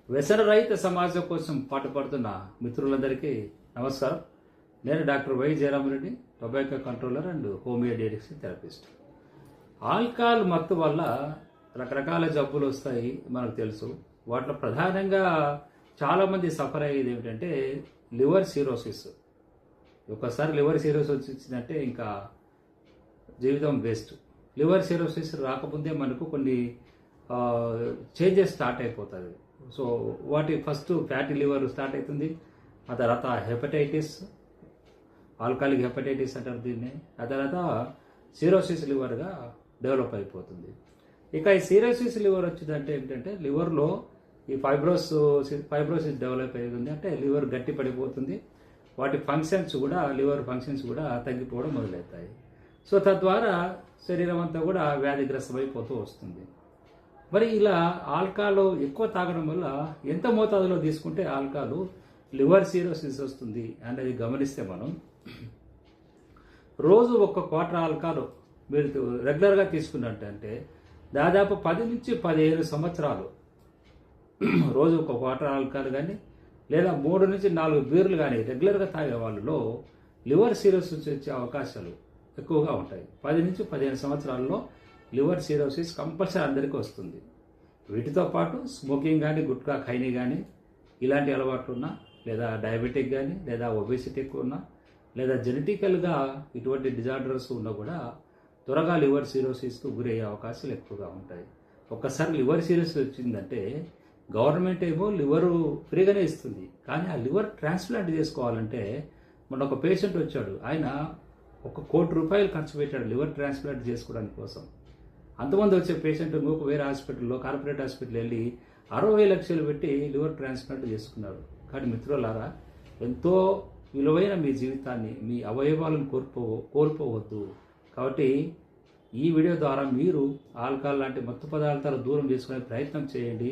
వ్యసన రహిత సమాజం కోసం పాటుపడుతున్న మిత్రులందరికీ నమస్కారం. నేను doctor why Jayarama Reddy, tobacco controller and homeo addiction therapist. Alcohol మత్తు వల్ల రకరకాల జబ్బులు వస్తాయి మనకు తెలుసు. వాటిలో ప్రధానంగా చాలామంది సఫర్ అయ్యేది ఏమిటంటే లివర్ సిరోసిస్. ఒకసారి లివర్ సిరోసిస్ వచ్చిందంటే ఇంకా జీవితం వేస్ట్. లివర్ సిరోసిస్ రాకముందే మనకు కొన్ని చేంజెస్ స్టార్ట్ అయిపోతుంది. సో వాటి ఫస్ట్ ఫ్యాటీ లివర్ స్టార్ట్ అవుతుంది, ఆ తర్వాత హెపటైటిస్, ఆల్కహాలిక్ హెపటైటిస్ అంటారు దీన్ని. ఆ తర్వాత సిరోసిస్ లివర్గా డెవలప్ అయిపోతుంది. ఇక ఈ సిరోసిస్ లివర్ వచ్చిందంటే ఏంటంటే లివర్లో ఈ ఫైబ్రోసిస్ డెవలప్ అవుతుంది, అంటే లివర్ గట్టి పడిపోతుంది. వాటి ఫంక్షన్స్ కూడా, లివర్ ఫంక్షన్స్ కూడా తగ్గిపోవడం మొదలవుతాయి. సో తద్వారా శరీరం అంతా కూడా వ్యాధిగ్రస్తమైపోతూ వస్తుంది. మరి ఇలా ఆల్కహాల్ ఎక్కువ తాగడం వల్ల ఎంత మోతాదులో తీసుకుంటే ఆల్కహాల్ లివర్ సిరోసిస్ వస్తుంది అనేది గమనిస్తే మనం రోజు ఒక క్వార్టర్ ఆల్కహాల్ మీరు రెగ్యులర్గా తీసుకున్నట్టంటే దాదాపు 10 నుంచి 15 సంవత్సరాలు రోజు ఒక క్వార్టర్ ఆల్కహాల్ కానీ లేదా 3 నుంచి 4 బీర్లు కానీ రెగ్యులర్గా తాగే వాళ్ళలో లివర్ సిరోసిస్ వచ్చే అవకాశాలు ఎక్కువగా ఉంటాయి. 10 నుంచి 15 సంవత్సరాల్లో లివర్ సిరోసిస్ కంపల్సరీ అందరికీ వస్తుంది. వీటితో పాటు స్మోకింగ్ కానీ, గుట్కా ఖైనీ కానీ, ఇలాంటి అలవాట్లు ఉన్నా, లేదా డయాబెటిక్ కానీ, లేదా ఒబేసిటీ ఉన్నా, లేదా జెనెటికల్గా ఇటువంటి డిజార్డర్స్ ఉన్నా కూడా త్వరగా లివర్ సిరోసిస్కు గురయ్యే అవకాశాలు ఎక్కువగా ఉంటాయి. ఒక్కసారి లివర్ సిరోసిస్ వచ్చిందంటే గవర్నమెంట్ ఏమో లివరు ఫ్రీగానే ఇస్తుంది, కానీ ఆ లివర్ ట్రాన్స్ప్లాంట్ చేసుకోవాలంటే మొన్న ఒక పేషెంట్ వచ్చాడు, ఆయన ₹1 కోటి ఖర్చు పెట్టాడు లివర్ ట్రాన్స్ప్లాంట్ చేసుకోవడానికి కోసం. అంతమంది వచ్చే పేషెంట్ ఇంకొక వేరే హాస్పిటల్లో, కార్పొరేట్ హాస్పిటల్ వెళ్ళి 60 లక్షలు పెట్టి లివర్ ట్రాన్స్ప్లాంట్ చేసుకున్నారు. కానీ మిత్రులారా, ఎంతో విలువైన మీ జీవితాన్ని, మీ అవయవాలను కోల్పోవద్దు. కాబట్టి ఈ వీడియో ద్వారా మీరు ఆల్కహాల్ లాంటి మత్తు పదార్థాలు దూరం చేసుకునే ప్రయత్నం చేయండి.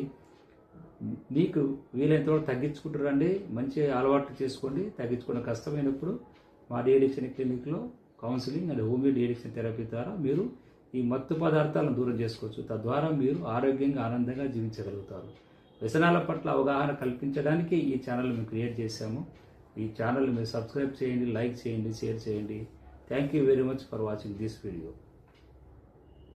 మీకు వీలైనంత తగ్గించుకుంటారండి. మంచి అలవాట్లు చేసుకోండి. తగ్గించుకునే కష్టమైనప్పుడు మా డిఎడిక్షన్ క్లినిక్లో counselling and homeo deaddiction therapy ద్వారా మీరు ఈ మత్తు పదార్థాలను దూరం చేసుకోవచ్చు. తద్వారా మీరు ఆరోగ్యంగా, ఆనందంగా జీవించగలుగుతారు. వ్యసనాల పట్ల అవగాహన కల్పించడానికి ఈ ఛానల్ మేము క్రియేట్ చేశాము. ఈ ఛానల్ మీరు సబ్స్క్రైబ్ చేయండి, లైక్ చేయండి, షేర్ చేయండి. Thank you very much for watching this video.